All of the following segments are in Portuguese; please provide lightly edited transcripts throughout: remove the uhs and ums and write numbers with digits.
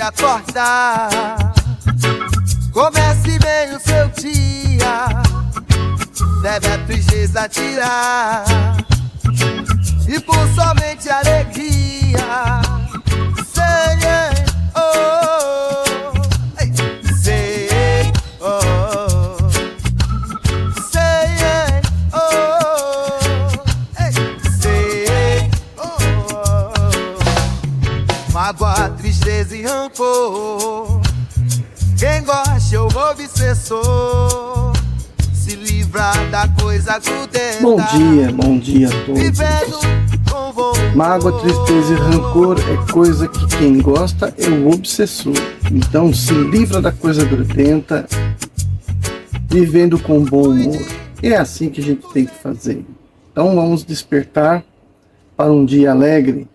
acordar. Comece bem o seu dia, deve a tristeza tirar, e por somente alegria. Sei, oh, ei, sei, oh, sei, oh, ei, sei, oh. Mágoa, tristeza e rancor, quem gosta ou obsessor, se livra da coisa grudenta. Bom dia a todos. Mágoa, tristeza e rancor é coisa que quem gosta é o obsessor. Então se livra da coisa grudenta, vivendo com bom humor. É assim que a gente tem que fazer. Então vamos despertar para um dia alegre.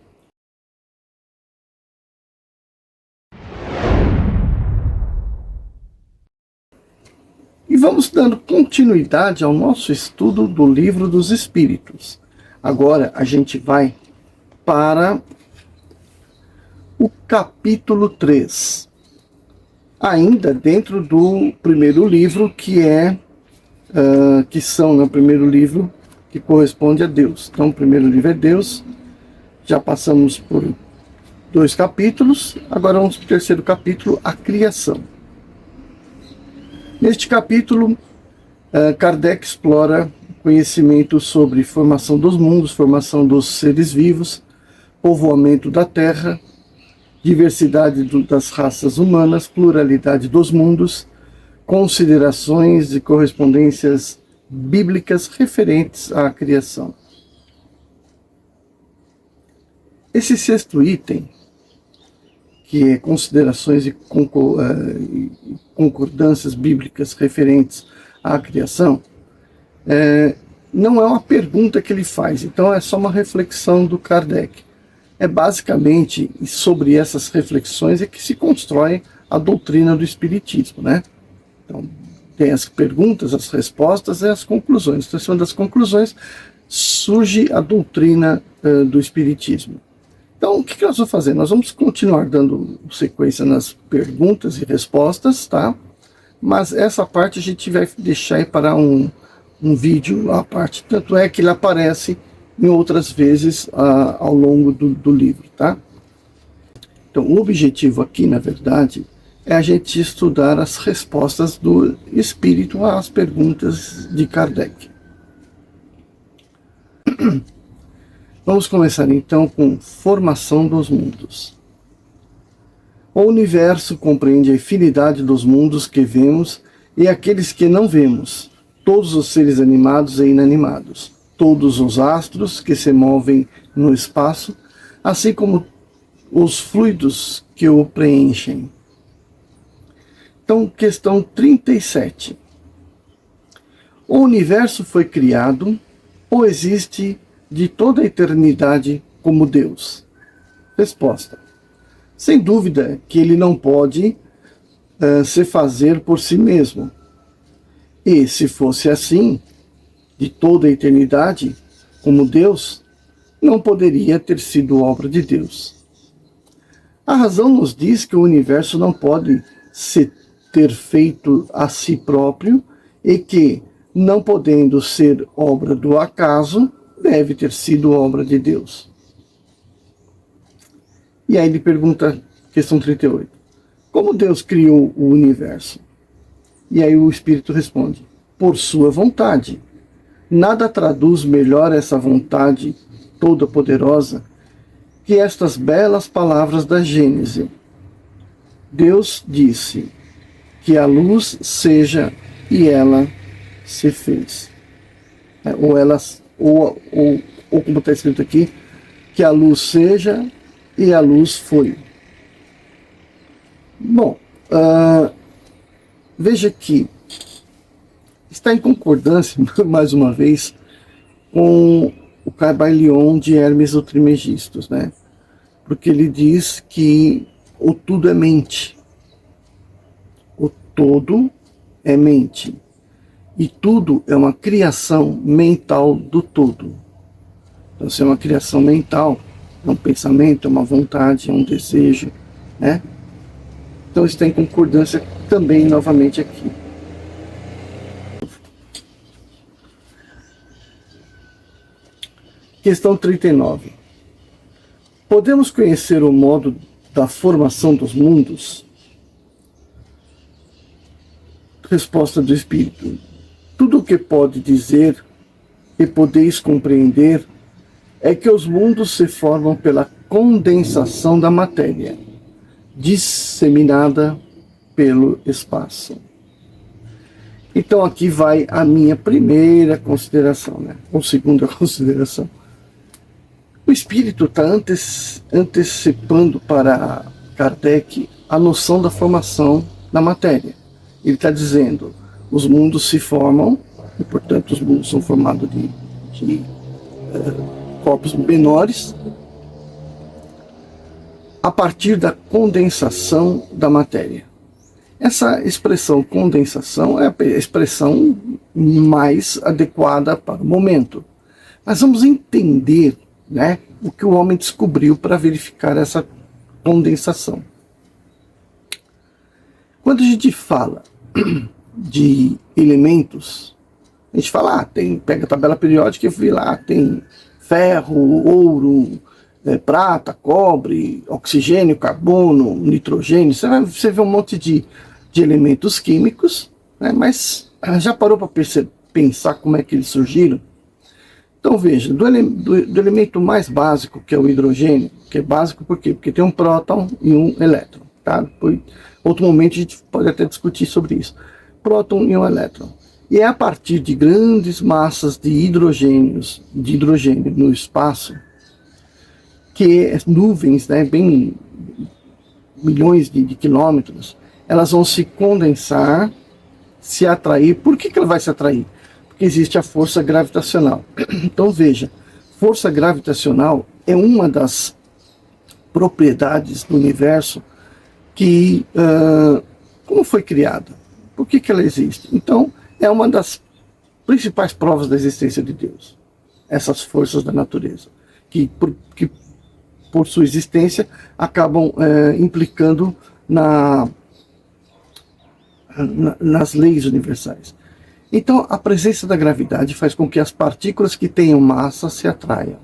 E vamos dando continuidade ao nosso estudo do Livro dos Espíritos. Agora a gente vai para o capítulo 3. Ainda dentro do primeiro livro, que são no primeiro livro que corresponde a Deus. Então o primeiro livro é Deus. Já passamos por 2 capítulos. Agora vamos para o terceiro capítulo, a criação. Neste capítulo, Kardec explora conhecimento sobre formação dos mundos, formação dos seres vivos, povoamento da Terra, diversidade das raças humanas, pluralidade dos mundos, considerações e correspondências bíblicas referentes à criação. Esse sexto item, que é considerações e concordâncias bíblicas referentes à criação, não é uma pergunta que ele faz, então é só uma reflexão do Kardec. É basicamente sobre essas reflexões que se constrói a doutrina do Espiritismo, né? Então, tem as perguntas, as respostas e as conclusões. Então, em cima das conclusões, surge a doutrina do Espiritismo. Então, o que nós vamos fazer? Nós vamos continuar dando sequência nas perguntas e respostas, tá? Mas essa parte a gente vai deixar aí para um vídeo à parte. Tanto é que ele aparece em outras vezes ao longo do livro, tá? Então, o objetivo aqui, na verdade, é a gente estudar as respostas do Espírito às perguntas de Kardec. Vamos começar então com formação dos mundos. O universo compreende a infinidade dos mundos que vemos e aqueles que não vemos, todos os seres animados e inanimados, todos os astros que se movem no espaço, assim como os fluidos que o preenchem. Então, questão 37. O universo foi criado ou existe de toda a eternidade como Deus? Resposta. Sem dúvida que ele não pode se fazer por si mesmo. E se fosse assim, de toda a eternidade, como Deus, não poderia ter sido obra de Deus. A razão nos diz que o universo não pode se ter feito a si próprio e que, não podendo ser obra do acaso, deve ter sido obra de Deus. E aí ele pergunta, questão 38, como Deus criou o universo? E aí o Espírito responde, por sua vontade. Nada traduz melhor essa vontade toda poderosa que estas belas palavras da Gênese. Deus disse que a luz seja e ela se fez. Ou como está escrito aqui, que a luz seja e a luz foi. Bom, veja que está em concordância, mais uma vez, com o Cabailion de Hermes o Trismegisto, né? Porque ele diz que o tudo é mente. O todo é mente. E tudo é uma criação mental do todo. Então, se é uma criação mental, é um pensamento, é uma vontade, é um desejo, né? Então está em concordância também novamente aqui. Questão 39. Podemos conhecer o modo da formação dos mundos? Resposta do Espírito. Tudo o que pode dizer e podeis compreender é que os mundos se formam pela condensação da matéria, disseminada pelo espaço. Então aqui vai a minha primeira consideração, né? Ou segunda consideração. O Espírito está antecipando para Kardec a noção da formação da matéria. Ele está dizendo, os mundos se formam, e portanto os mundos são formados de corpos menores, a partir da condensação da matéria. Essa expressão condensação é a expressão mais adequada para o momento. Mas vamos entender, né, o que o homem descobriu para verificar essa condensação. Quando a gente fala de elementos, a gente fala, pega a tabela periódica e vê lá, tem ferro, ouro, prata, cobre, oxigênio, carbono, nitrogênio. Você vê um monte de elementos químicos, né? Mas já parou para pensar como é que eles surgiram? Então veja, do elemento mais básico, que é o hidrogênio, que é básico por quê? Porque tem um próton e um elétron. Tá? Outro momento a gente pode até discutir sobre isso. Próton e um elétron. E é a partir de grandes massas de hidrogênio no espaço, que nuvens, né, bem milhões de quilômetros, elas vão se condensar, se atrair. Por que ela vai se atrair? Porque existe a força gravitacional. Então veja, força gravitacional é uma das propriedades do universo que, como foi criada? Por que ela existe? Então, é uma das principais provas da existência de Deus. Essas forças da natureza, que por sua existência, acabam implicando nas leis universais. Então, a presença da gravidade faz com que as partículas que tenham massa se atraiam.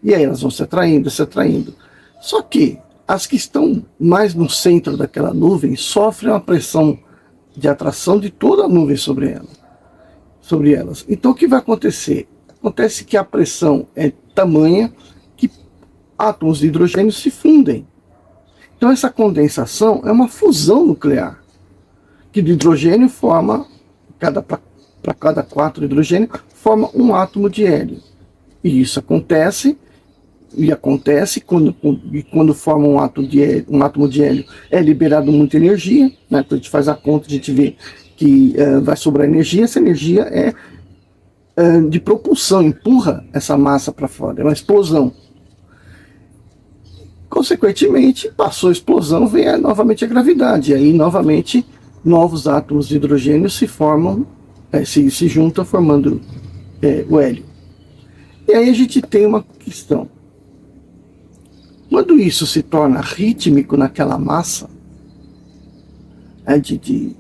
E aí elas vão se atraindo, se atraindo. Só que as que estão mais no centro daquela nuvem sofrem uma pressão de atração de toda a nuvem sobre elas. Então, o que vai acontecer? Acontece que a pressão é tamanha que átomos de hidrogênio se fundem. Então, essa condensação é uma fusão nuclear, que de hidrogênio forma, para cada 4 hidrogênio, forma um átomo de hélio. E isso acontece quando forma um átomo de hélio, é liberado muita energia, né? Quando a gente faz a conta, a gente vê que vai sobrar energia. Essa energia é de propulsão, empurra essa massa para fora, é uma explosão. Consequentemente, passou a explosão, vem novamente a gravidade, e aí novamente novos átomos de hidrogênio se formam, se juntam formando o hélio. E aí a gente tem uma questão. Quando isso se torna rítmico naquela massa de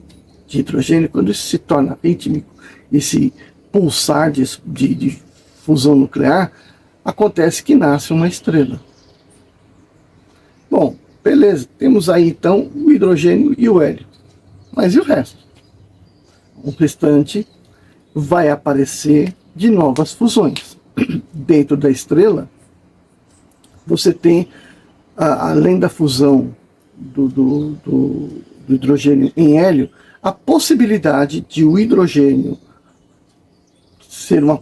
hidrogênio, quando isso se torna rítmico, esse pulsar de fusão nuclear, acontece que nasce uma estrela. Bom, beleza, temos aí então o hidrogênio e o hélio. Mas e o resto? O restante vai aparecer de novas fusões. Dentro da estrela, você tem, além da fusão do hidrogênio em hélio, a possibilidade de o hidrogênio ser uma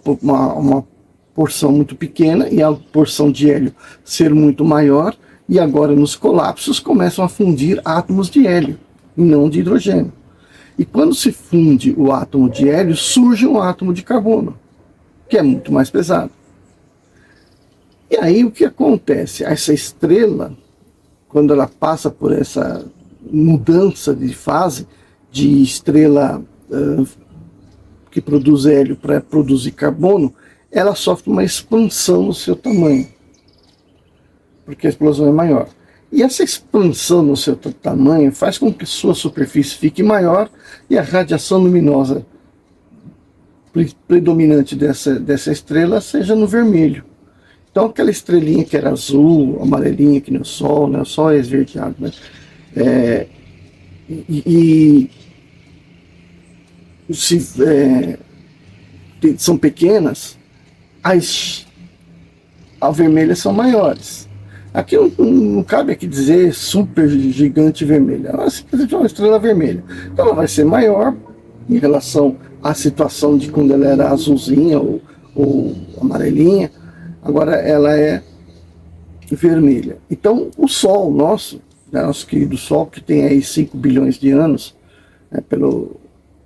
porção muito pequena e a porção de hélio ser muito maior, e agora nos colapsos começam a fundir átomos de hélio e não de hidrogênio. E quando se funde o átomo de hélio, surge um átomo de carbono, que é muito mais pesado. E aí o que acontece? Essa estrela, quando ela passa por essa mudança de fase, de estrela que produz hélio para produzir carbono, ela sofre uma expansão no seu tamanho, porque a explosão é maior. E essa expansão no seu tamanho faz com que sua superfície fique maior e a radiação luminosa predominante dessa estrela seja no vermelho. Então aquela estrelinha que era azul, amarelinha que nem o Sol, né? O Sol é esverdeado, né? São pequenas, as vermelhas são maiores. Aqui não cabe aqui dizer super gigante vermelha, ela simplesmente é uma estrela vermelha. Então ela vai ser maior em relação à situação de quando ela era azulzinha ou amarelinha. Agora ela é vermelha. Então o Sol nosso, né, nosso querido Sol, que tem aí 5 bilhões de anos, né,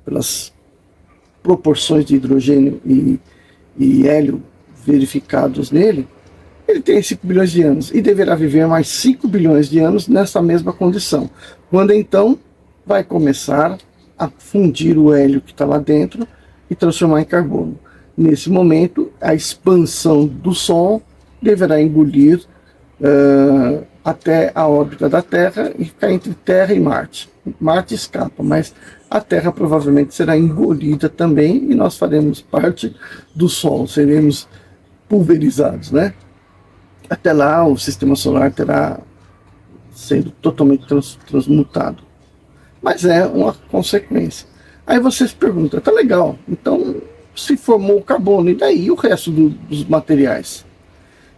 pelas proporções de hidrogênio e hélio verificados nele, ele tem 5 bilhões de anos e deverá viver mais 5 bilhões de anos nessa mesma condição, quando então vai começar a fundir o hélio que está lá dentro e transformar em carbono. Nesse momento, a expansão do Sol deverá engolir até a órbita da Terra e ficar entre Terra e Marte. Marte escapa, mas a Terra provavelmente será engolida também e nós faremos parte do Sol, seremos pulverizados, né? Até lá o sistema solar terá sendo totalmente transmutado. Mas é uma consequência. Aí você se pergunta, tá legal, então se formou o carbono, e daí o resto dos materiais?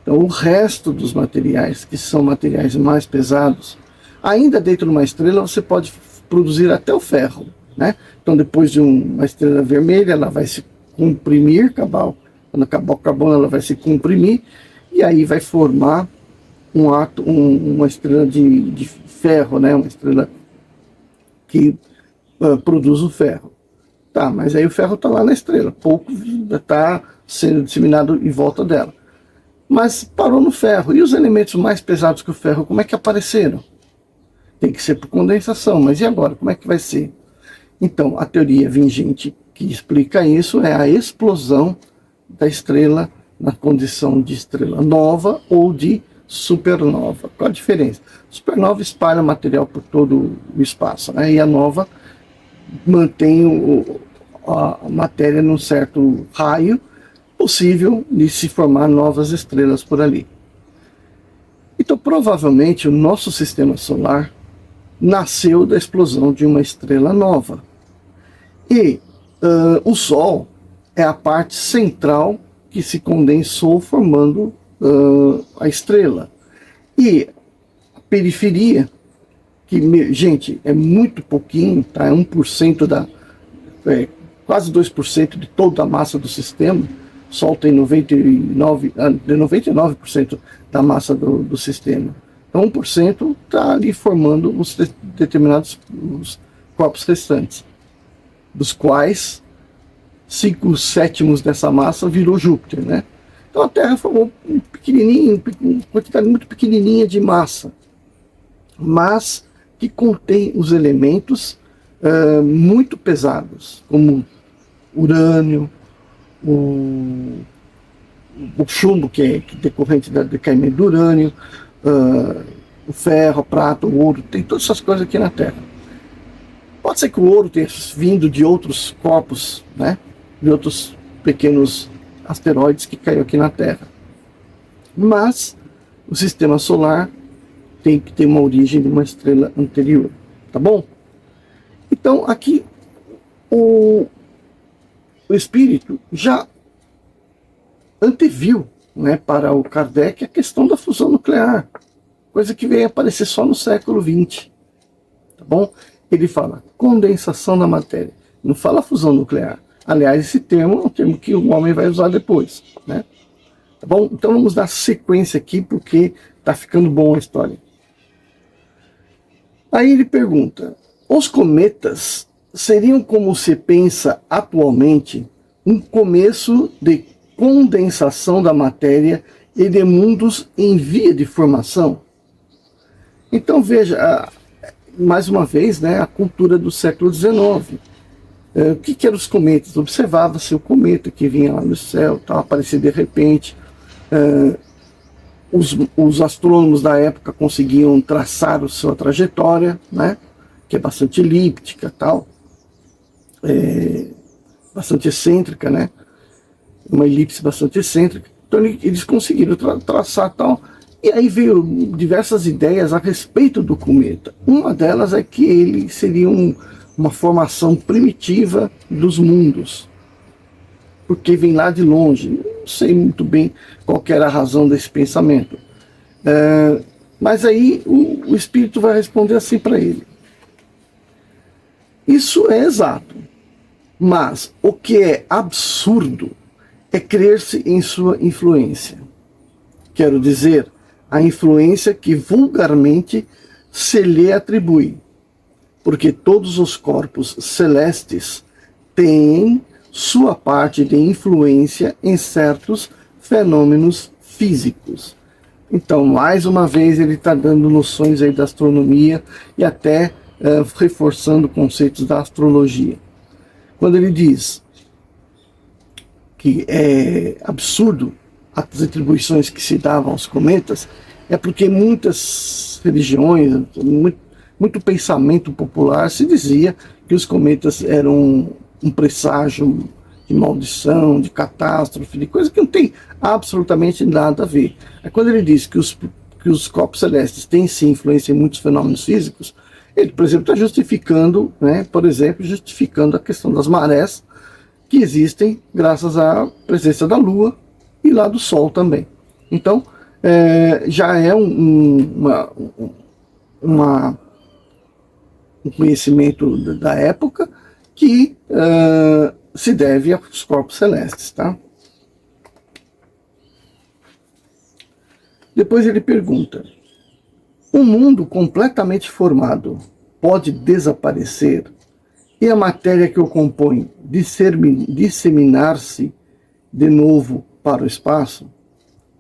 Então o resto dos materiais, que são materiais mais pesados, ainda dentro de uma estrela você pode produzir até o ferro, né? Então depois de uma estrela vermelha, ela vai se comprimir, quando acabar o carbono ela vai se comprimir, e aí vai formar uma estrela de ferro, né? Uma estrela que produz o ferro. Tá, mas aí o ferro está lá na estrela, pouco está sendo disseminado em volta dela. Mas parou no ferro. E os elementos mais pesados que o ferro, como é que apareceram? Tem que ser por condensação, mas e agora? Como é que vai ser? Então, a teoria vigente que explica isso é a explosão da estrela na condição de estrela nova ou de supernova. Qual a diferença? Supernova espalha material por todo o espaço, né? E a nova mantém a matéria num certo raio possível de se formar novas estrelas por ali. Então, provavelmente, o nosso sistema solar nasceu da explosão de uma estrela nova. E o Sol é a parte central que se condensou formando a estrela. E a periferia, que, gente, é muito pouquinho, tá? É 1% quase 2% de toda a massa do sistema. O Sol tem 99% da massa do sistema. Então 1% está ali formando os determinados corpos restantes, dos quais 5/7 dessa massa virou Júpiter, né? Então a Terra formou uma quantidade muito pequenininha de massa, mas que contém os elementos muito pesados, como urânio, o chumbo, que é decorrente do decaimento do urânio, o ferro, a prata, o ouro, tem todas essas coisas aqui na Terra. Pode ser que o ouro tenha vindo de outros corpos, né, de outros pequenos asteroides que caiu aqui na Terra. Mas o sistema solar tem que ter uma origem de uma estrela anterior, tá bom? Então aqui o Espírito já anteviu, né, para o Kardec a questão da fusão nuclear, coisa que veio aparecer só no século XX, tá bom? Ele fala condensação da matéria, não fala fusão nuclear. Aliás, esse termo é um termo que o homem vai usar depois, né? Tá bom? Então vamos dar sequência aqui, porque tá ficando bom a história. Aí ele pergunta, os cometas seriam, como se pensa atualmente, um começo de condensação da matéria e de mundos em via de formação? Então veja, mais uma vez, né, a cultura do século XIX. O que eram os cometas? Observava-se o cometa que vinha lá no céu, tal, aparecia de repente. os astrônomos da época conseguiam traçar a sua trajetória, né, que é bastante elíptica, tal, bastante excêntrica, né, uma elipse bastante excêntrica. Então eles conseguiram traçar tal, e aí veio diversas ideias a respeito do cometa. Uma delas é que ele seria uma formação primitiva dos mundos, porque vem lá de longe. Não sei muito bem qual que era a razão desse pensamento. Mas aí o Espírito vai responder assim para ele. Isso é exato, mas o que é absurdo é crer-se em sua influência. Quero dizer, a influência que vulgarmente se lhe atribui, porque todos os corpos celestes têm sua parte de influência em certos fenômenos físicos. Então, mais uma vez, ele está dando noções aí da astronomia e até reforçando conceitos da astrologia. Quando ele diz que é absurdo as atribuições que se davam aos cometas, é porque muitas religiões, muito pensamento popular se dizia que os cometas eram um presságio de maldição, de catástrofe, de coisa que não tem absolutamente nada a ver. É quando ele diz que os corpos celestes têm sim influência em muitos fenômenos físicos, ele, por exemplo, está justificando, né, justificando a questão das marés que existem graças à presença da Lua e lá do Sol também. Então, já é um conhecimento da época que se deve aos corpos celestes, tá? Depois ele pergunta: um mundo completamente formado pode desaparecer e a matéria que o compõe disseminar-se de novo para o espaço?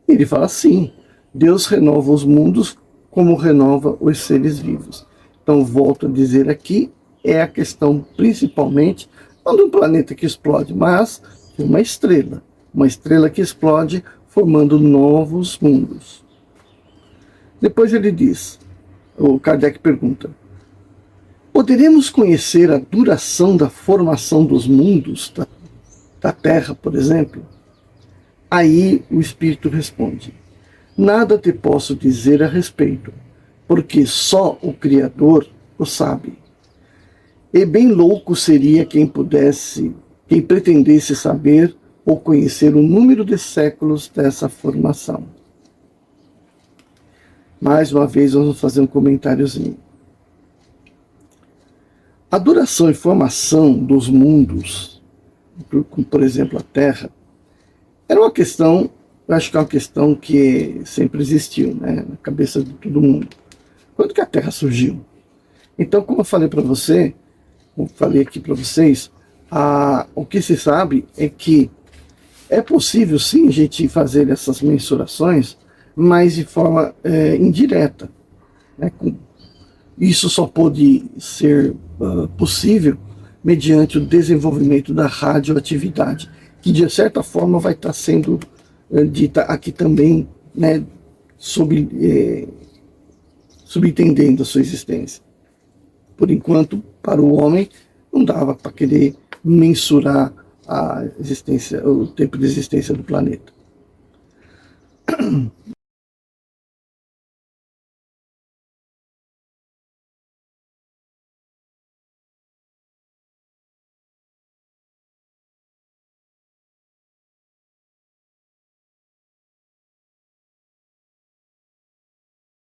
Ele fala sim, Deus renova os mundos como renova os seres vivos. Então, volto a dizer aqui, é a questão principalmente, não de um planeta que explode, mas de uma estrela que explode formando novos mundos. Depois ele diz, o Kardec pergunta: poderemos conhecer a duração da formação dos mundos, da Terra, por exemplo? Aí o Espírito responde: nada te posso dizer a respeito, porque só o Criador o sabe. E bem louco seria quem pretendesse saber ou conhecer o número de séculos dessa formação. Mais uma vez, vamos fazer um comentáriozinho. A duração e formação dos mundos, por exemplo, a Terra, era uma questão, eu acho que é uma questão que sempre existiu, né, na cabeça de todo mundo. Quando que a Terra surgiu? Então, como eu falei para você, como falei aqui para vocês, o que se sabe é que é possível sim a gente fazer essas mensurações, mas de forma indireta, né? Isso só pode ser possível mediante o desenvolvimento da radioatividade, que de certa forma vai estar sendo dita aqui também, né, subentendendo a sua existência. Por enquanto, para o homem, não dava para querer mensurar a existência, o tempo de existência do planeta.